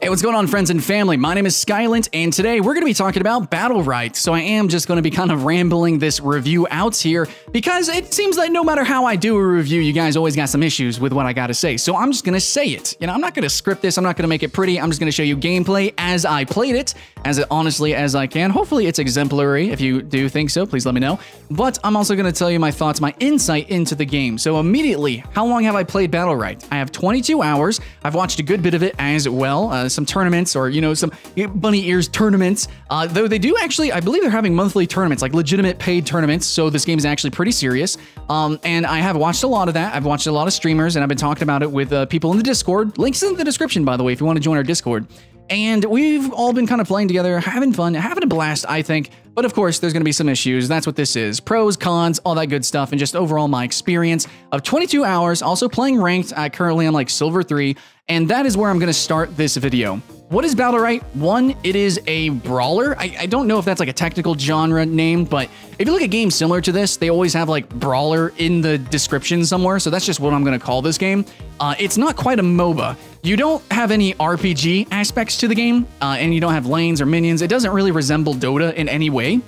Hey, what's going on, friends and family? My name is Skylent, and today we're going to be talking about Battlerite. So I am just going to be kind of rambling this review out here because it seems like no matter how I do a review, you guys always got some issues with what I got to say. So I'm just going to say it. You know, I'm not going to script this. I'm not going to make it pretty. I'm just going to show you gameplay as I played it, as honestly as I can. Hopefully it's exemplary. If you do think so, please let me know. But I'm also going to tell you my thoughts, my insight into the game. So immediately, how long have I played Battlerite? I have 22 hours. I've watched a good bit of it as well. Some tournaments or, you know, some bunny ears tournaments. Though they do actually, I believe they're having monthly tournaments, like legitimate paid tournaments. So this game is actually pretty serious. And I have watched a lot of that. I've watched a lot of streamers and I've been talking about it with people in the Discord. Links in the description, by the way, if you want to join our Discord. And we've all been kind of playing together, having fun, having a blast, I think. But of course, there's going to be some issues. That's what this is. Pros, cons, all that good stuff, and just overall my experience of 22 hours, also playing ranked. Currently, I'm like Silver 3, and that is where I'm going to start this video. What is Battlerite? One, it is a brawler. I don't know if that's like a technical genre name, but if you look at games similar to this, they always have like brawler in the description somewhere, so that's just what I'm going to call this game. It's not quite a MOBA. You don't have any RPG aspects to the game, and you don't have lanes or minions. It doesn't really resemble Dota in any way.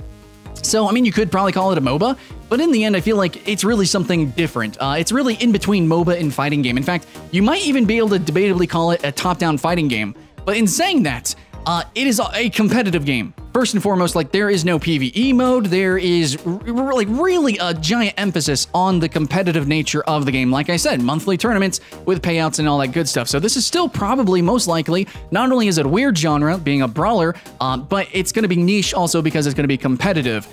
So, I mean, you could probably call it a MOBA, but in the end, I feel like it's really something different. It's really in between MOBA and fighting game. In fact, you might even be able to debatably call it a top-down fighting game. But in saying that, it is a competitive game. First and foremost, like, there is no PvE mode. There is like really a giant emphasis on the competitive nature of the game. Like I said, monthly tournaments with payouts and all that good stuff. So this is still probably most likely, not only is it a weird genre, being a brawler, but it's going to be niche also because it's going to be competitive.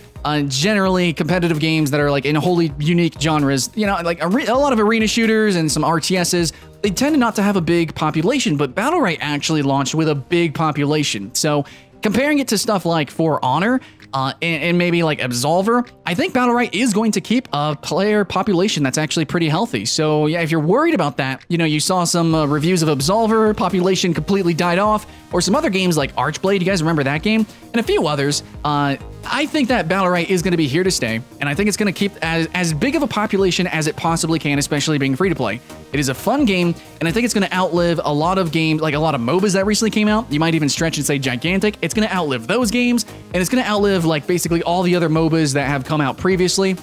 Generally, competitive games that are like in wholly unique genres, you know, like a lot of arena shooters and some RTSs, they tend not to have a big population, but Battlerite actually launched with a big population. So comparing it to stuff like For Honor and maybe like Absolver, I think Battlerite is going to keep a player population that's actually pretty healthy. So yeah, if you're worried about that, you know, you saw some reviews of Absolver, population completely died off, or some other games like Archblade, you guys remember that game? And a few others. I think that Battlerite is going to be here to stay, and I think it's going to keep as big of a population as it possibly can, especially being free to play. It is a fun game, and I think it's going to outlive a lot of games, like a lot of MOBAs that recently came out. You might even stretch and say gigantic. It's going to outlive those games, and it's going to outlive like basically all the other MOBAs that have come out previously.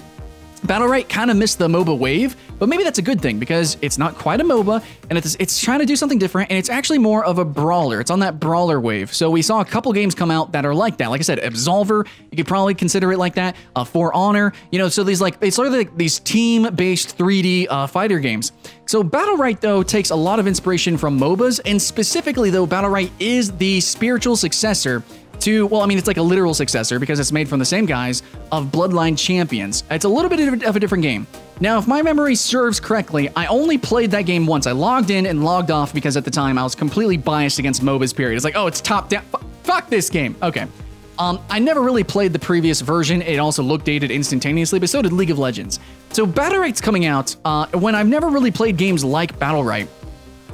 Battlerite kind of missed the MOBA wave, but maybe that's a good thing because it's not quite a MOBA, and it's trying to do something different, and it's actually more of a brawler. It's on that brawler wave. So we saw a couple games come out that are like that. Like I said, Absolver, you could probably consider it like that. For Honor, you know, so these like, it's sort of like these team-based 3D fighter games. So Battlerite, though, takes a lot of inspiration from MOBAs, and specifically, though, Battlerite is the spiritual successor to, well, I mean, it's like a literal successor because it's made from the same guys of Bloodline Champions. It's a little bit of a different game. Now, if my memory serves correctly, I only played that game once. I logged in and logged off because at the time I was completely biased against MOBAs, period. It's like, oh, it's top down. Fuck this game. Okay. I never really played the previous version. It also looked dated instantaneously, but so did League of Legends. So Battlerite's coming out when I've never really played games like Battlerite.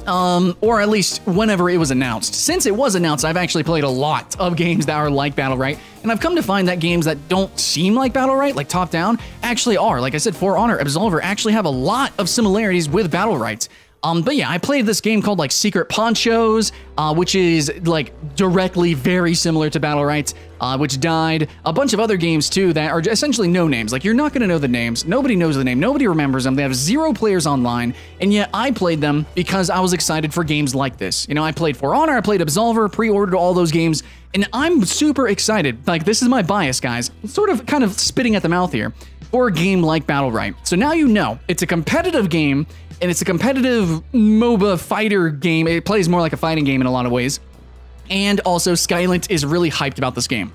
Or at least whenever it was announced. Since it was announced, I've actually played a lot of games that are like Battlerite, and I've come to find that games that don't seem like Battlerite, like top-down, actually are. Like I said, For Honor, Absolver actually have a lot of similarities with Battlerite. But yeah, I played this game called like Secret Ponchos, which is like directly very similar to Battlerite, which died. A bunch of other games too that are essentially no names. Like, you're not going to know the names. Nobody knows the name. Nobody remembers them. They have 0 players online, and yet I played them because I was excited for games like this. You know, I played For Honor, I played Absolver, pre-ordered all those games, and I'm super excited. Like, this is my bias, guys. Sort of kind of spitting at the mouth here for a game like Battlerite. So now you know, it's a competitive game, and it's a competitive MOBA fighter game. It plays more like a fighting game in a lot of ways. And also, Skylent is really hyped about this game.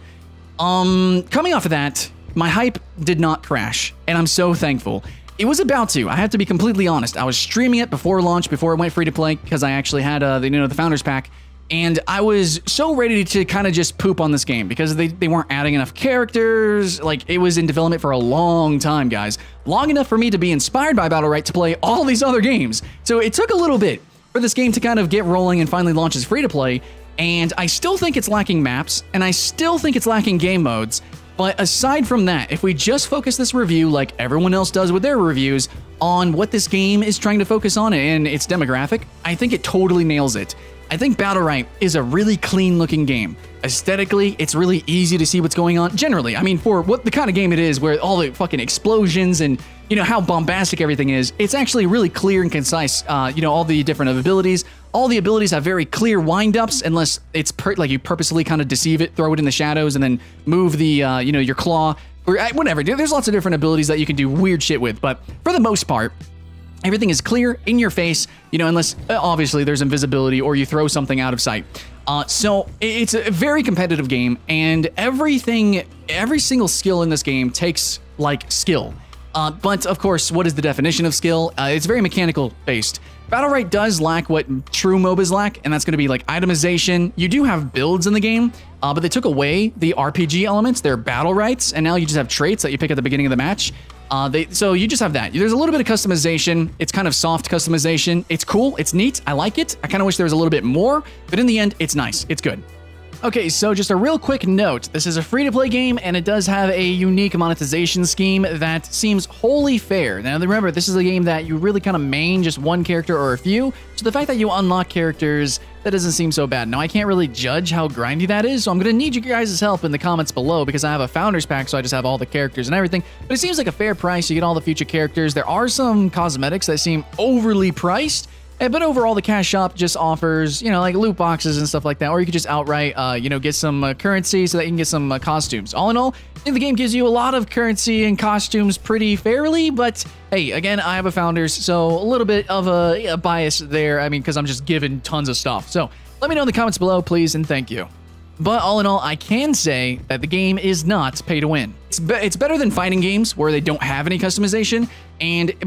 Coming off of that, my hype did not crash, and I'm so thankful. It was about to. I have to be completely honest. I was streaming it before launch, before it went free to play, because I actually had the Founders Pack. And I was so ready to kind of just poop on this game because they weren't adding enough characters. Like, it was in development for a long time, guys. Long enough for me to be inspired by Battlerite to play all these other games. So it took a little bit for this game to kind of get rolling and finally launch as free-to-play. And I still think it's lacking maps, and I still think it's lacking game modes. But aside from that, if we just focus this review like everyone else does with their reviews on what this game is trying to focus on and its demographic, I think it totally nails it. I think Battlerite is a really clean looking game. Aesthetically, it's really easy to see what's going on. Generally, I mean, for what the kind of game it is, where all the fucking explosions and, you know, how bombastic everything is, it's actually really clear and concise. You know, all the different abilities. All the abilities have very clear wind-ups, unless it's like you purposely kind of deceive it, throw it in the shadows, and then move the, you know, your claw, or whatever. There's lots of different abilities that you can do weird shit with, but for the most part, everything is clear, in your face, you know, unless obviously there's invisibility or you throw something out of sight. So it's a very competitive game, and every single skill in this game takes like skill. But of course, what is the definition of skill? It's very mechanical based. Battlerite does lack what true MOBAs lack, and that's going to be like itemization. You do have builds in the game, but they took away the RPG elements. They're battle rights, and now you just have traits that you pick at the beginning of the match. So you just have that. There's a little bit of customization. It's kind of soft customization. It's cool. It's neat. I like it. I kind of wish there was a little bit more, but in the end, it's nice. It's good. Okay, so just a real quick note. This is a free-to-play game, and it does have a unique monetization scheme that seems wholly fair. Now, remember, this is a game that you really kind of main just one character or a few, so the fact that you unlock characters, that doesn't seem so bad. Now, I can't really judge how grindy that is, so I'm going to need you guys' help in the comments below, because I have a Founders Pack, so I just have all the characters and everything, but it seems like a fair price. You get all the future characters. There are some cosmetics that seem overly priced, but overall, the cash shop just offers, you know, like loot boxes and stuff like that, or you could just outright, you know, get some currency so that you can get some costumes. All in all, I think the game gives you a lot of currency and costumes pretty fairly, but hey, again, I have a Founders, so a little bit of a bias there, I mean, because I'm just given tons of stuff. So let me know in the comments below, please, and thank you. But all in all, I can say that the game is not pay to win. It's better than fighting games where they don't have any customization,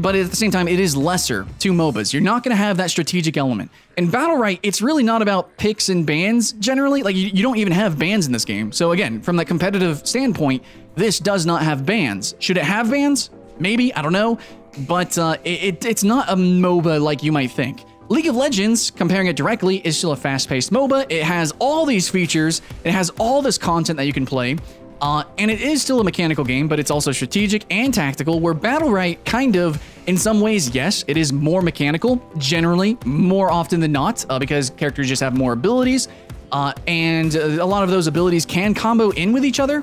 but at the same time, it is lesser to MOBAs. You're not going to have that strategic element. In Battlerite, it's really not about picks and bans generally. Like, you don't even have bans in this game. So again, from that competitive standpoint, this does not have bans. Should it have bans? Maybe, I don't know. But it's not a MOBA like you might think. League of Legends, comparing it directly, is still a fast-paced MOBA. It has all these features, it has all this content that you can play, and it is still a mechanical game, but it's also strategic and tactical, where Battlerite kind of, in some ways, yes, it is more mechanical, generally, more often than not, because characters just have more abilities, and a lot of those abilities can combo in with each other,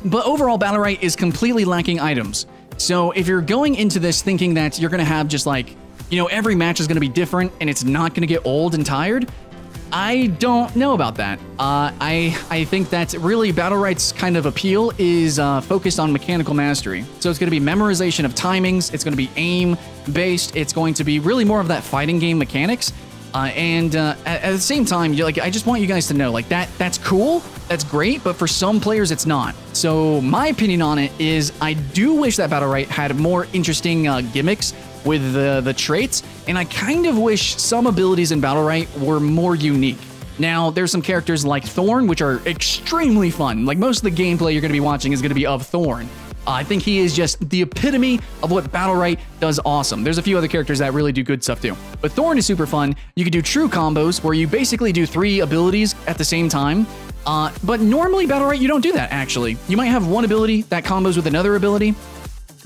but overall, Battlerite is completely lacking items. So if you're going into this thinking that you're going to have just like, you know, every match is going to be different and it's not going to get old and tired, I don't know about that. I think that really Battlerite's kind of appeal is focused on mechanical mastery. So it's going to be memorization of timings, it's going to be aim-based, it's going to be really more of that fighting game mechanics. At the same time, I just want you guys to know, like, that's cool, that's great, but for some players, it's not. So my opinion on it is I do wish that Battlerite had more interesting gimmicks with the traits, and I kind of wish some abilities in Battlerite were more unique. Now, there's some characters like Thorn, which are extremely fun. Like, most of the gameplay you're going to be watching is going to be of Thorn. I think he is just the epitome of what Battlerite does awesome. There's a few other characters that really do good stuff too. But Thorn is super fun. You can do true combos where you basically do 3 abilities at the same time. But normally Battlerite, you don't do that, actually. You might have one ability that combos with another ability.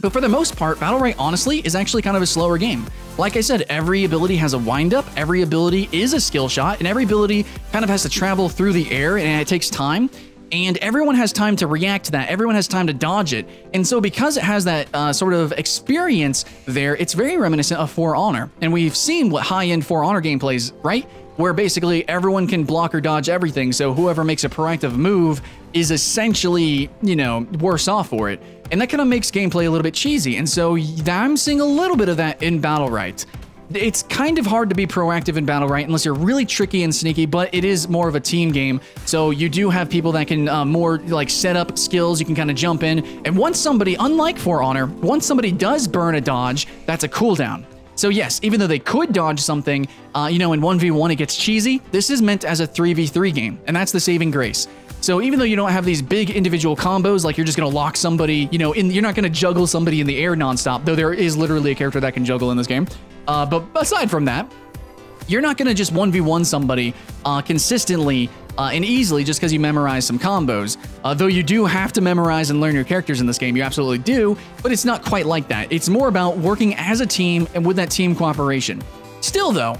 But for the most part, Battlerite, honestly, is actually kind of a slower game. Like I said, every ability has a wind-up, every ability is a skill shot, and every ability kind of has to travel through the air, and it takes time. And everyone has time to react to that. Everyone has time to dodge it. And so because it has that sort of experience there, it's very reminiscent of For Honor. And we've seen what high-end For Honor gameplays, right? Where basically everyone can block or dodge everything, so whoever makes a proactive move is essentially, you know, worse off for it. And that kind of makes gameplay a little bit cheesy, and so I'm seeing a little bit of that in Battlerite. It's kind of hard to be proactive in Battlerite unless you're really tricky and sneaky, but it is more of a team game, so you do have people that can more like set up skills, you can kind of jump in, and once somebody, unlike For Honor, once somebody does burn a dodge, that's a cooldown. So yes, even though they could dodge something, you know, in 1v1 it gets cheesy, this is meant as a 3v3 game, and that's the saving grace. So even though you don't have these big individual combos, like you're just going to lock somebody, you know, you're not going to juggle somebody in the air nonstop, though there is literally a character that can juggle in this game. But aside from that, you're not going to just 1v1 somebody consistently and easily just because you memorize some combos. Though you do have to memorize and learn your characters in this game, you absolutely do, but it's not quite like that. It's more about working as a team and with that team cooperation. Still though,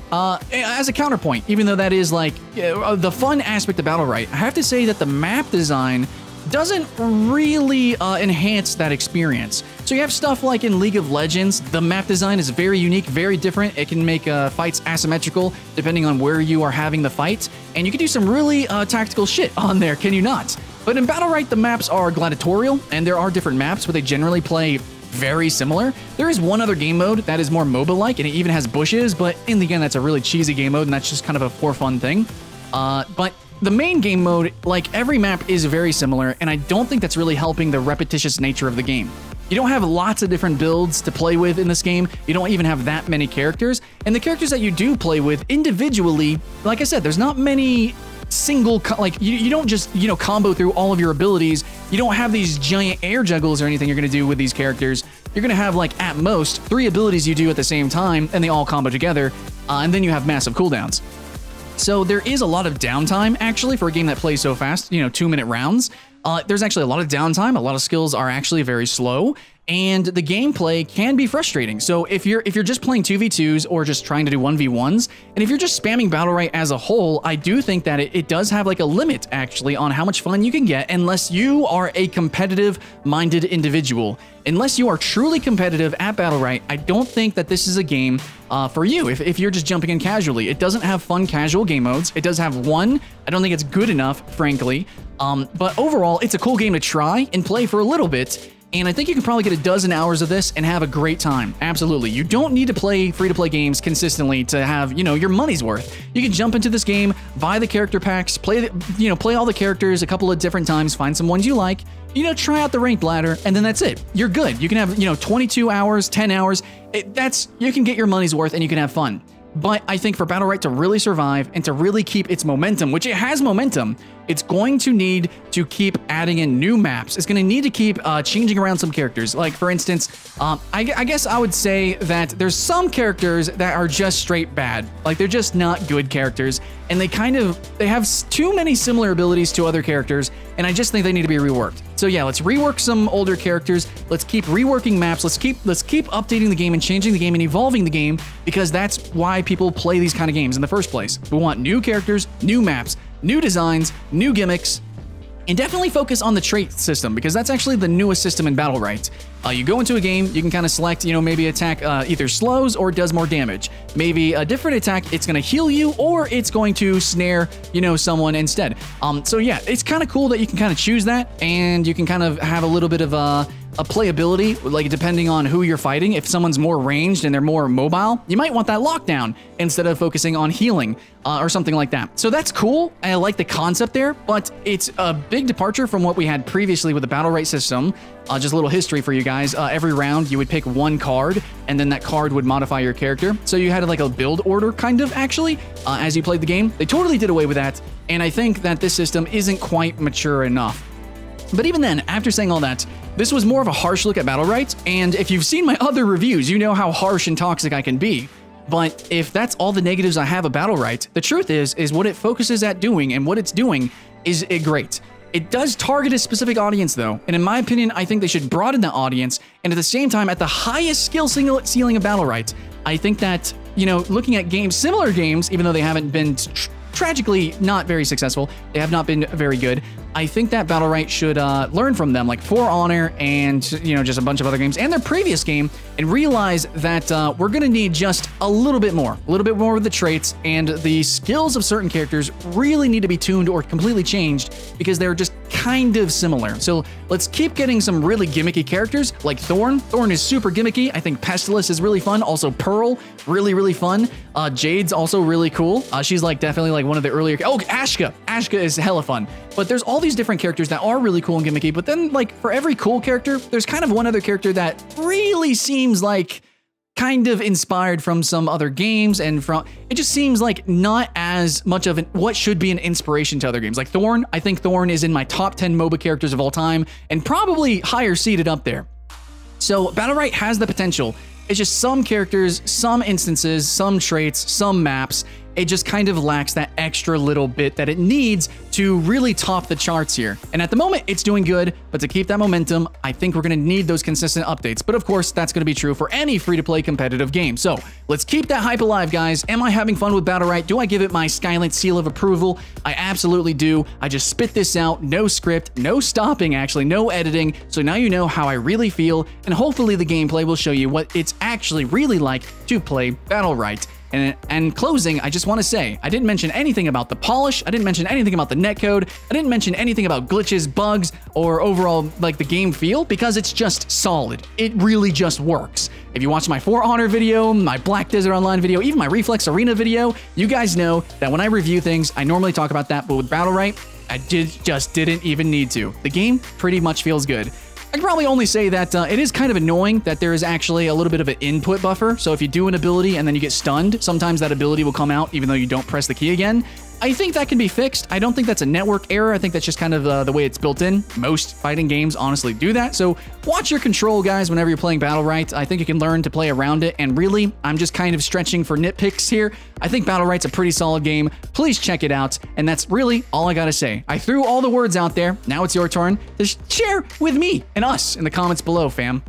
as a counterpoint, even though that is like the fun aspect of Battlerite, I have to say that the map design doesn't really enhance that experience. So you have stuff like in League of Legends, the map design is very unique, very different. It can make fights asymmetrical depending on where you are having the fight, and you can do some really tactical shit on there, can you not? But in Battlerite, the maps are gladiatorial, and there are different maps, but they generally play very similar. There is one other game mode that is more MOBA-like, and it even has bushes, but in the end, that's a really cheesy game mode, and that's just kind of a for fun thing. But the main game mode, like every map, is very similar, and I don't think that's really helping the repetitious nature of the game. You don't have lots of different builds to play with in this game. You don't even have that many characters, and the characters that you do play with individually, like I said, there's not many single, like you don't just, you know, combo through all of your abilities. You don't have these giant air juggles or anything you're going to do with these characters. You're going to have like at most 3 abilities you do at the same time, and they all combo together, and then you have massive cooldowns. So there is a lot of downtime actually for a game that plays so fast, you know, 2-minute rounds. There's actually a lot of downtime. A lot of skills are actually very slow, and the gameplay can be frustrating. So if you're just playing 2v2s or just trying to do 1v1s, and if you're just spamming Battlerite as a whole, I do think that it does have like a limit actually on how much fun you can get unless you are a competitive-minded individual. Unless you are truly competitive at Battlerite, I don't think that this is a game for you if you're just jumping in casually. It doesn't have fun casual game modes. It does have one. I don't think it's good enough, frankly. But overall, it's a cool game to try and play for a little bit. And I think you can probably get a dozen hours of this and have a great time. Absolutely. You don't need to play free-to-play games consistently to have, you know, your money's worth. You can jump into this game, buy the character packs, play all the characters a couple of different times, find some ones you like, you know, try out the ranked ladder, and then that's it. You're good. You can have, you know, 22 hours, 10 hours. You can get your money's worth and you can have fun. But I think for Battlerite to really survive and to really keep its momentum, which it has momentum, it's going to need to keep adding in new maps. It's going to need to keep changing around some characters. Like, for instance, I guess I would say that there's some characters that are just straight bad. Like, they're just not good characters, and they have too many similar abilities to other characters, and I just think they need to be reworked. So yeah, let's rework some older characters. Let's keep reworking maps. Let's keep updating the game and changing the game and evolving the game, because that's why people play these kind of games in the first place. We want new characters, new maps, new designs, new gimmicks, and definitely focus on the trait system, because that's actually the newest system in Battlerite. You go into a game, you can kind of select, you know, maybe attack either slows or does more damage. Maybe a different attack, it's going to heal you, or it's going to snare, you know, someone instead. So yeah, it's kind of cool that you can kind of choose that, and you can kind of have a little bit of a playability, like depending on who you're fighting. If someone's more ranged and they're more mobile, you might want that lockdown instead of focusing on healing or something like that. So that's cool. I like the concept there, but it's a big departure from what we had previously with the Battlerite system. Just a little history for you guys. Every round you would pick one card, and then that card would modify your character. So you had like a build order kind of actually as you played the game. They totally did away with that, and I think that this system isn't quite mature enough. But even then, after saying all that, this was more of a harsh look at Battlerite, and if you've seen my other reviews, you know how harsh and toxic I can be. But if that's all the negatives I have of Battlerite, the truth is what it focuses at doing and what it's doing is great. It does target a specific audience though, and in my opinion, I think they should broaden that audience, and at the same time, at the highest skill ceiling of Battlerite, I think that, you know, looking at games, similar games, even though they haven't been tragically not very successful, they have not been very good, I think that Battlerite should learn from them, like For Honor and, you know, just a bunch of other games and their previous game, and realize that we're going to need just a little bit more with the traits, and the skills of certain characters really need to be tuned or completely changed because they're just kind of similar. So let's keep getting some really gimmicky characters like Thorn. Thorn is super gimmicky. I think Pestilus is really fun. Also Pearl, really, really fun. Jade's also really cool. She's like definitely like one of the earlier. Oh, Ashka. Ashka is hella fun. But there's all these different characters that are really cool and gimmicky, but then like for every cool character, there's kind of one other character that really seems like kind of inspired from some other games, and it just seems like not as much of what should be an inspiration to other games. Like Thorn, I think Thorn is in my top 10 MOBA characters of all time, and probably higher seated up there. So Battlerite has the potential. It's just some characters, some instances, some traits, some maps, it just kind of lacks that extra little bit that it needs to really top the charts here. And at the moment, it's doing good, but to keep that momentum, I think we're going to need those consistent updates. But of course, that's going to be true for any free-to-play competitive game. So let's keep that hype alive, guys. Am I having fun with Battlerite? Do I give it my Skylent seal of approval? I absolutely do. I just spit this out, no script, no stopping, actually, no editing. So now you know how I really feel, and hopefully the gameplay will show you what it's actually really like to play Battlerite. And closing, I just want to say, I didn't mention anything about the polish, I didn't mention anything about the netcode, I didn't mention anything about glitches, bugs, or overall, like, the game feel, because it's just solid. It really just works. If you watch my For Honor video, my Black Desert Online video, even my Reflex Arena video, you guys know that when I review things, I normally talk about that, but with Battlerite, I just didn't even need to. The game pretty much feels good. I can probably only say that it is kind of annoying that there is actually a little bit of an input buffer. So if you do an ability and then you get stunned, sometimes that ability will come out even though you don't press the key again. I think that can be fixed. I don't think that's a network error. I think that's just kind of the way it's built in. Most fighting games honestly do that. So watch your control, guys, whenever you're playing Battlerite. I think you can learn to play around it. And really, I'm just kind of stretching for nitpicks here. I think Battlerite's a pretty solid game. Please check it out. And that's really all I gotta say. I threw all the words out there. Now it's your turn to share with me and us in the comments below, fam.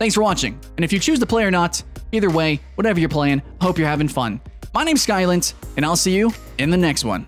Thanks for watching. And if you choose to play or not, either way, whatever you're playing, I hope you're having fun. My name's Skylent, and I'll see you in the next one.